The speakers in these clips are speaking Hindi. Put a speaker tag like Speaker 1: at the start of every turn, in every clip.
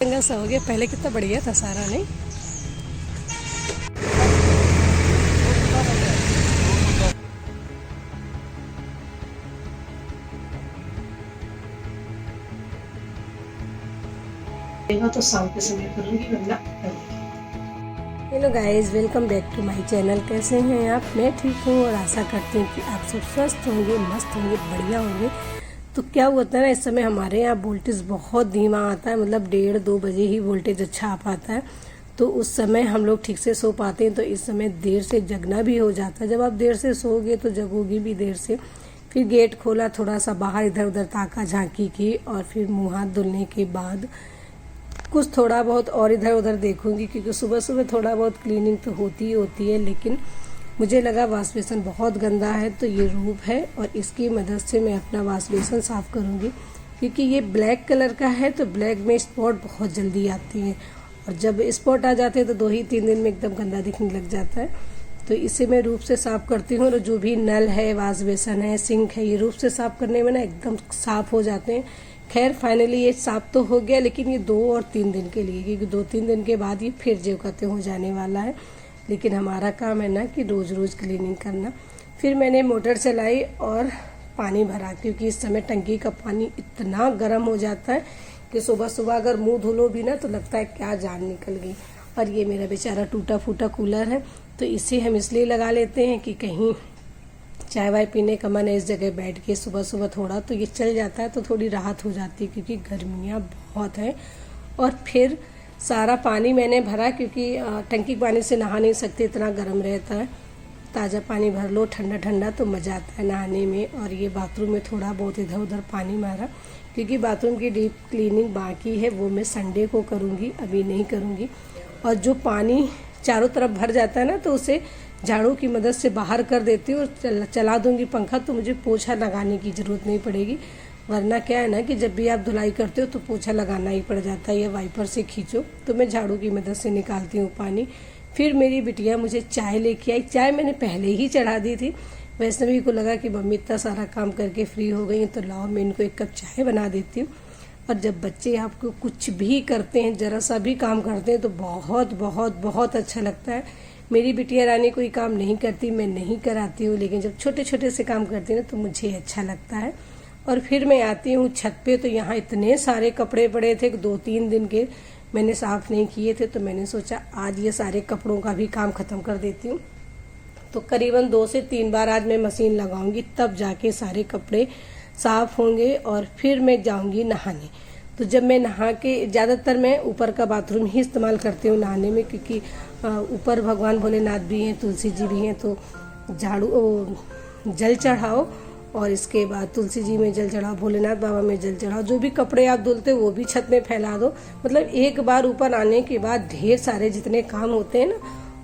Speaker 1: जंगल सा हो गया, पहले कितना बढ़िया था सारा, नहीं? तो शाम के समय करूँगी वरना। Hello guys, welcome back to my channel. कैसे हैं आप? मैं ठीक हूँ और आशा करती हूँ कि आप सब स्वस्थ होंगे, मस्त होंगे, बढ़िया होंगे। तो क्या होता है ना, इस समय हमारे यहाँ वोल्टेज बहुत धीमा आता है, मतलब 1:30-2 बजे ही वोल्टेज अच्छा आ पाता है। तो उस समय हम लोग ठीक से सो पाते हैं। तो इस समय देर से जगना भी हो जाता है। जब आप देर से सोओगे तो जगोगी भी देर से। फिर गेट खोला, थोड़ा सा बाहर इधर उधर ताका झांकी की और फिर मुँह हाथ धुलने के बाद कुछ थोड़ा बहुत और इधर उधर देखूंगी, क्योंकि सुबह सुबह थोड़ा बहुत क्लीनिंग तो होती ही होती है। लेकिन मुझे लगा वॉश बेसन बहुत गंदा है, तो ये रूप है और इसकी मदद से मैं अपना वॉश बेसन साफ़ करूंगी। क्योंकि ये ब्लैक कलर का है तो ब्लैक में स्पॉट बहुत जल्दी आती हैं, और जब स्पॉट आ जाते हैं तो 2 ही 3 दिन में एकदम गंदा दिखने लग जाता है। तो इसे मैं रूप से साफ़ करती हूँ। और जो भी नल है, वॉश बेसन है, सिंक है, ये रूप से साफ़ करने में ना एकदम साफ़ हो जाते हैं। खैर फाइनली ये साफ तो हो गया, लेकिन ये 2 और 3 दिन के लिए, क्योंकि 2-3 दिन के बाद ये फिर जो कहते हो जाने वाला है। लेकिन हमारा काम है ना कि रोज़ रोज़ क्लीनिंग करना। फिर मैंने मोटर चलाई और पानी भरा, क्योंकि इस समय टंकी का पानी इतना गर्म हो जाता है कि सुबह सुबह अगर मुंह धुलो भी ना तो लगता है क्या जान निकल गई। और ये मेरा बेचारा टूटा फूटा कूलर है, तो इसे हम इसलिए लगा लेते हैं कि कहीं चाय वाय पीने का मन है इस जगह बैठ के सुबह सुबह थोड़ा, तो ये चल जाता है तो थोड़ी राहत हो जाती है, क्योंकि गर्मियाँ बहुत हैं। और फिर सारा पानी मैंने भरा, क्योंकि टंकी पानी से नहा नहीं सकते, इतना गर्म रहता है। ताज़ा पानी भर लो, ठंडा ठंडा, तो मज़ा आता है नहाने में। और ये बाथरूम में थोड़ा बहुत इधर उधर पानी मारा, क्योंकि बाथरूम की डीप क्लीनिंग बाकी है, वो मैं संडे को करूँगी, अभी नहीं करूँगी। और जो पानी चारों तरफ भर जाता है ना, तो उसे झाड़ू की मदद से बाहर कर देती हूँ और चला दूंगी पंखा, तो मुझे पोछा लगाने की ज़रूरत नहीं पड़ेगी। वरना क्या है ना कि जब भी आप धुलाई करते हो तो पोछा लगाना ही पड़ जाता है, या वाइपर से खींचो। तो मैं झाड़ू की मदद से निकालती हूँ पानी। फिर मेरी बिटिया मुझे चाय लेके आई। चाय मैंने पहले ही चढ़ा दी थी। वैष्णवी को लगा कि मम्मी इतना सारा काम करके फ्री हो गई हैं, तो लाओ मैं इनको 1 कप चाय बना देती हूँ। और जब बच्चे आपको कुछ भी करते हैं, ज़रा सा भी काम करते हैं, तो बहुत बहुत बहुत अच्छा लगता है। मेरी बिटिया रानी कोई काम नहीं करती, मैं नहीं कराती हूँ, लेकिन जब छोटे छोटे से काम करती है ना तो मुझे अच्छा लगता है। और फिर मैं आती हूँ छत पे, तो यहाँ इतने सारे कपड़े पड़े थे, 2-3 दिन के मैंने साफ़ नहीं किए थे। तो मैंने सोचा आज ये सारे कपड़ों का भी काम ख़त्म कर देती हूँ। तो करीबन 2 से 3 बार आज मैं मशीन लगाऊंगी, तब जाके सारे कपड़े साफ़ होंगे। और फिर मैं जाऊंगी नहाने। तो जब मैं नहा के, ज़्यादातर मैं ऊपर का बाथरूम ही इस्तेमाल करती हूँ नहाने में, क्योंकि ऊपर भगवान भोलेनाथ भी हैं, तुलसी जी भी हैं। तो जल चढ़ाओ और इसके बाद तुलसी जी में जल चढ़ाओ, भोलेनाथ बाबा में जल चढ़ाओ। जो भी कपड़े आप धुलते हो वो भी छत में फैला दो। मतलब एक बार ऊपर आने के बाद ढेर सारे जितने काम होते हैं ना,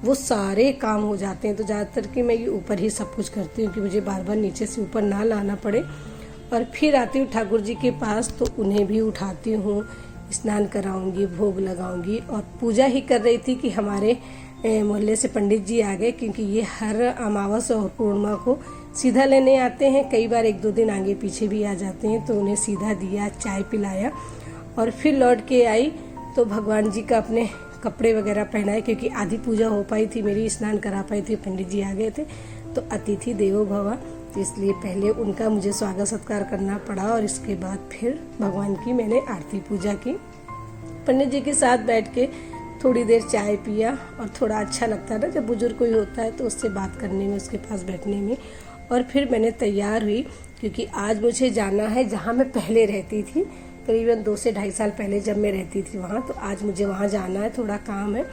Speaker 1: वो सारे काम हो जाते हैं। तो ज़्यादातर कि मैं ये ऊपर ही सब कुछ करती हूँ कि मुझे बार बार नीचे से ऊपर ना लाना पड़े। और फिर आती हूँ ठाकुर जी के पास, तो उन्हें भी उठाती हूँ, स्नान कराऊंगी, भोग लगाऊंगी। और पूजा ही कर रही थी कि हमारे मोहल्ले से पंडित जी आ गए, क्योंकि ये हर अमावस और पूर्णिमा को सीधा लेने आते हैं। कई बार 1-2 दिन आगे पीछे भी आ जाते हैं। तो उन्हें सीधा दिया, चाय पिलाया और फिर लौट के आई। तो भगवान जी का अपने कपड़े वगैरह पहनाए, क्योंकि आधी पूजा हो पाई थी मेरी, स्नान करा पाई थी, पंडित जी आ गए थे। तो अतिथि देवो भव, तो इसलिए पहले उनका मुझे स्वागत सत्कार करना पड़ा। और इसके बाद फिर भगवान की मैंने आरती पूजा की। पंडित जी के साथ बैठ के थोड़ी देर चाय पिया, और थोड़ा अच्छा लगता है ना जब बुजुर्ग कोई होता है तो उससे बात करने में, उसके पास बैठने में। और फिर मैंने तैयार हुई, क्योंकि आज मुझे जाना है जहाँ मैं पहले रहती थी, करीबन 2 से 2.5 साल पहले जब मैं रहती थी वहाँ। तो आज मुझे वहाँ जाना है, थोड़ा काम है।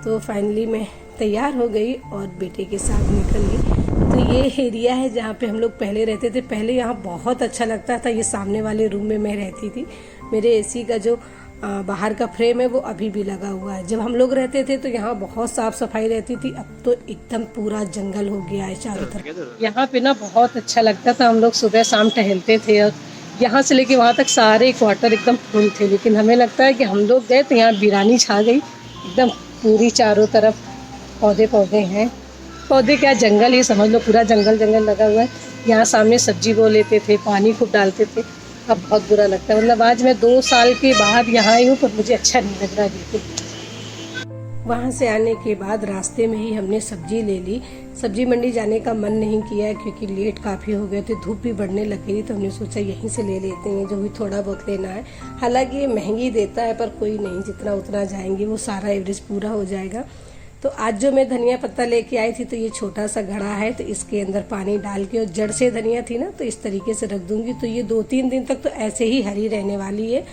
Speaker 1: तो फाइनली मैं तैयार हो गई और बेटे के साथ निकल गई। तो ये एरिया है जहाँ पे हम लोग पहले रहते थे। पहले यहाँ बहुत अच्छा लगता था। ये सामने वाले रूम में मैं रहती थी। मेरे एसी का जो बाहर का फ्रेम है वो अभी भी लगा हुआ है। जब हम लोग रहते थे तो यहाँ बहुत साफ सफाई रहती थी। अब तो एकदम पूरा जंगल हो गया है चारों तरफ। यहाँ पे ना बहुत अच्छा लगता था, हम लोग सुबह शाम टहलते थे। और यहाँ से लेके वहाँ तक सारे क्वार्टर एकदम फुल थे। लेकिन हमें लगता है कि हम लोग गए तो यहाँ वीरानी छा गई एकदम। पूरी चारों तरफ पौधे पौधे हैं, पौधे क्या जंगल ही समझ लो, पूरा जंगल जंगल लगा हुआ है। यहाँ सामने सब्जी बो लेते थे, पानी खूब डालते थे। अब बहुत बुरा लगता है। मतलब आज मैं 2 साल के बाद यहाँ आई हूँ, पर मुझे अच्छा नहीं लग रहा बिल्कुल। वहाँ से आने के बाद रास्ते में ही हमने सब्जी ले ली। सब्जी मंडी जाने का मन नहीं किया क्योंकि लेट काफ़ी हो गए थे, धूप भी बढ़ने लग गई, तो हमने सोचा यहीं से ले लेते हैं जो भी थोड़ा बहुत लेना है। हालांकि ये महंगी देता है, पर कोई नहीं, जितना उतना जाएंगे वो सारा एवरेज पूरा हो जाएगा। तो आज जो मैं धनिया पत्ता लेके आई थी, तो ये छोटा सा घड़ा है, तो इसके अंदर पानी डाल के, और जड़ से धनिया थी ना, तो इस तरीके से रख दूंगी। तो ये 2-3 दिन तक तो ऐसे ही हरी रहने वाली है।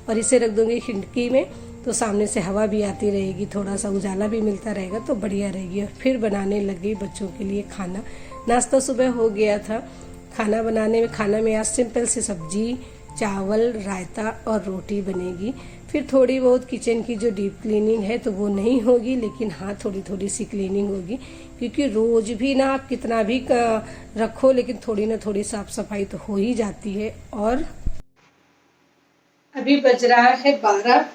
Speaker 1: और इसे रख दूंगी खिड़की में, तो सामने से हवा भी आती रहेगी, थोड़ा सा उजाला भी मिलता रहेगा, तो बढ़िया रहेगी। और फिर बनाने लगी बच्चों के लिए खाना। नाश्ता सुबह हो गया था। खाना में आज सिंपल सी सब्जी, चावल, रायता और रोटी बनेगी। फिर थोड़ी बहुत किचन की जो डीप क्लीनिंग है तो वो नहीं होगी, लेकिन हाँ थोड़ी थोड़ी सी क्लीनिंग होगी, क्योंकि रोज भी ना आप कितना भी रखो, लेकिन थोड़ी ना थोड़ी साफ सफाई तो हो ही जाती है। और अभी बज रहा है 12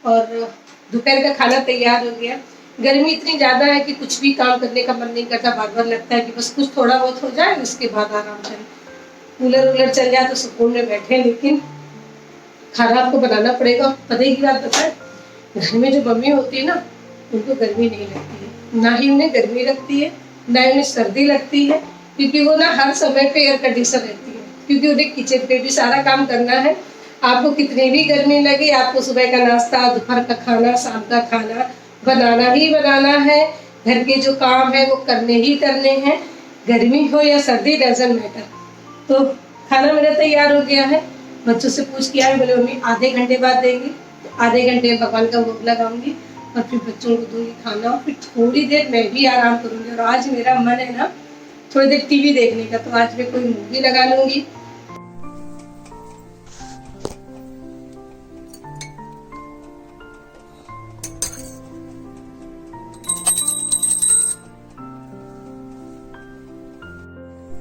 Speaker 1: और दोपहर का खाना तैयार हो गया। गर्मी इतनी ज़्यादा है कि कुछ भी काम करने का मन नहीं करता, बार बार लगता है कि बस कुछ थोड़ा बहुत हो जाए, उसके बाद आराम करें, कूलर चल जाए तो सुकून में बैठे। लेकिन खाना आपको बनाना पड़ेगा। पता ही की बात बताए, घर में जो मम्मी होती है ना, उनको गर्मी नहीं लगती है, ना ही उन्हें गर्मी लगती है, ना ही उन्हें सर्दी लगती है, क्योंकि वो ना हर समय पे एयर कंडीशन रहती है, क्योंकि उन्हें किचन पे भी सारा काम करना है। आपको कितनी भी गर्मी लगे, आपको सुबह का नाश्ता, दोपहर का खाना, शाम का खाना बनाना ही बनाना है। घर के जो काम है वो करने ही करने हैं, गर्मी हो या सर्दी, डजंट मैटर। तो खाना मेरा तैयार हो गया है। बच्चों से पूछ के आए, बोले मम्मी आधे घंटे बाद देंगी, तो आधे घंटे में भगवान का भोग लगाऊंगी और फिर बच्चों को दूंगी खाना, और फिर थोड़ी देर मैं भी आराम करूंगी। और आज मेरा मन है ना थोड़ी देर टीवी देखने का, तो आज मैं कोई मूवी लगा लूंगी।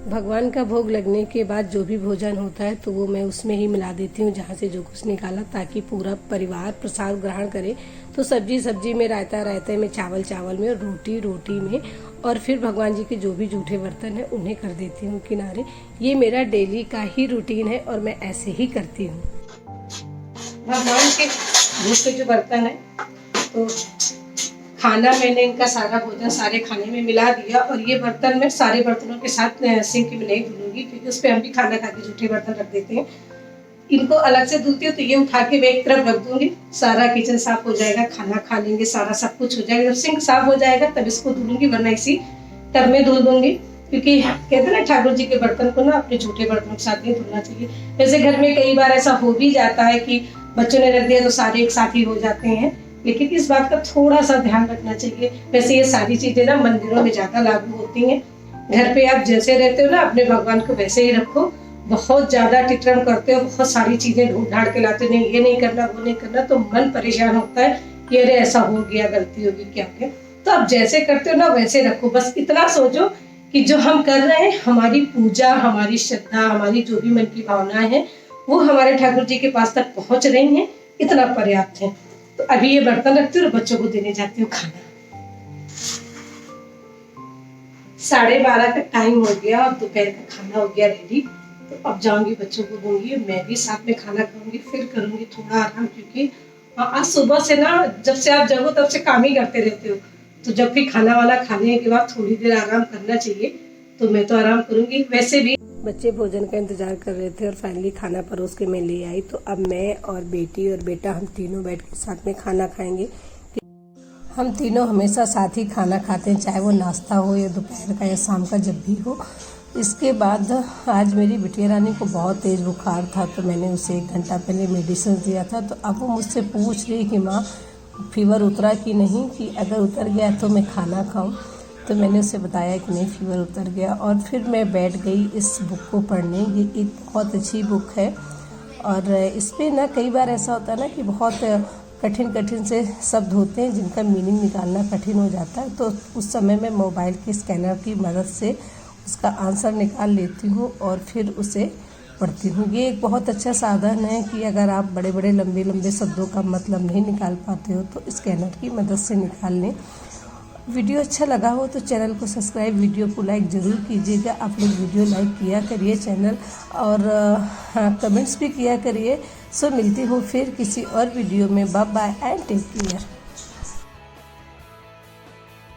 Speaker 1: भगवान का भोग लगने के बाद जो भी भोजन होता है तो वो मैं उसमें ही मिला देती हूँ जहाँ से जो कुछ निकाला, ताकि पूरा परिवार प्रसाद ग्रहण करे। तो सब्जी में, रायते में, चावल में, और रोटी में, और फिर भगवान जी के जो भी जूठे बर्तन है उन्हें कर देती हूँ किनारे। ये मेरा डेली का ही रूटीन है और मैं ऐसे ही करती हूँ। भगवान के जूठे जो बर्तन है, तो खाना मैंने इनका सारा भोजन सारे खाने में मिला दिया, और ये बर्तन मैं सारे बर्तनों के साथ सिंक में नहीं धुलूंगी, क्योंकि उस पर हम भी खाना खा के जूठे बर्तन रख देते हैं। इनको अलग से धुलती हूँ, तो ये उठा के मैं एक तरफ रख दूंगी, सारा किचन साफ हो जाएगा, खाना खा लेंगे, सारा सब कुछ हो जाएगा। जब सिंक साफ हो जाएगा तब इसको धुलूंगी, वरना इसी टब में धुल दूंगी, क्योंकि कहते हैं ना ठाकुर जी के बर्तन को ना अपने जूठे बर्तनों के साथ नहीं धुलना चाहिए। वैसे घर में कई बार ऐसा हो भी जाता है कि बच्चों ने रख दिया तो सारे एक साथ ही हो जाते हैं, लेकिन इस बात का थोड़ा सा ध्यान रखना चाहिए। वैसे ये सारी चीजें ना मंदिरों में ज्यादा लागू होती हैं। घर पे आप जैसे रहते हो ना, अपने भगवान को वैसे ही रखो। बहुत ज्यादा टिटरम करते हो, बहुत सारी चीजें ढूंढ ढाड़ के लाते हो, नहीं ये नहीं करना, वो नहीं करना, तो मन परेशान होता है कि अरे ऐसा हो गया, गलती होगी क्या क्या। तो आप जैसे करते हो ना वैसे रखो। बस इतना सोचो कि जो हम कर रहे हैं, हमारी पूजा, हमारी श्रद्धा, हमारी जो भी मन की भावनाएं हैं, वो हमारे ठाकुर जी के पास तक पहुंच रही हैं, इतना पर्याप्त है। तो अभी ये बर्तन रखती हूँ और बच्चों को देने जाती हूँ खाना। 12:30 का टाइम हो गया और दोपहर का खाना हो गया रेडी। तो अब जाऊंगी बच्चों को दूंगी, मैं भी साथ में खाना खाऊंगी, फिर करूंगी थोड़ा आराम, क्योंकि आज सुबह से ना जब से आप जगो तब से काम ही करते रहते हो। तो जब भी खाना वाला खाने के बाद थोड़ी देर आराम करना चाहिए, तो मैं तो आराम करूंगी। वैसे भी बच्चे भोजन का इंतजार कर रहे थे और फाइनली खाना परोस के मैं ले आई। तो अब मैं और बेटी और बेटा हम तीनों बैठ के साथ में खाना खाएंगे। हम तीनों हमेशा साथ ही खाना खाते हैं, चाहे वो नाश्ता हो या दोपहर का या शाम का, जब भी हो। इसके बाद आज मेरी बिटिया रानी को बहुत तेज़ बुखार था, तो मैंने उसे 1 घंटा पहले मेडिसिन दिया था। तो अब वो मुझसे पूछ रही कि माँ फीवर उतरा कि नहीं, कि अगर उतर गया तो मैं खाना खाऊं। तो मैंने उसे बताया कि नहीं, फीवर उतर गया। और फिर मैं बैठ गई इस बुक को पढ़ने। ये एक बहुत अच्छी बुक है, और इस पर ना कई बार ऐसा होता है ना कि बहुत कठिन से शब्द होते हैं जिनका मीनिंग निकालना कठिन हो जाता है। तो उस समय मैं मोबाइल के स्कैनर की मदद से उसका आंसर निकाल लेती हूँ और फिर उसे पढ़ती हूँ। ये एक बहुत अच्छा साधन है कि अगर आप बड़े बड़े लंबे शब्दों का मतलब नहीं निकाल पाते हो तो स्कैनर की मदद से निकाल लें। वीडियो अच्छा लगा हो तो चैनल को सब्सक्राइब, वीडियो को लाइक ज़रूर कीजिएगा। आप लोग वीडियो लाइक किया करिए चैनल, और कमेंट्स भी किया करिए। सो मिलती हूँ फिर किसी और वीडियो में। Bye bye and take care.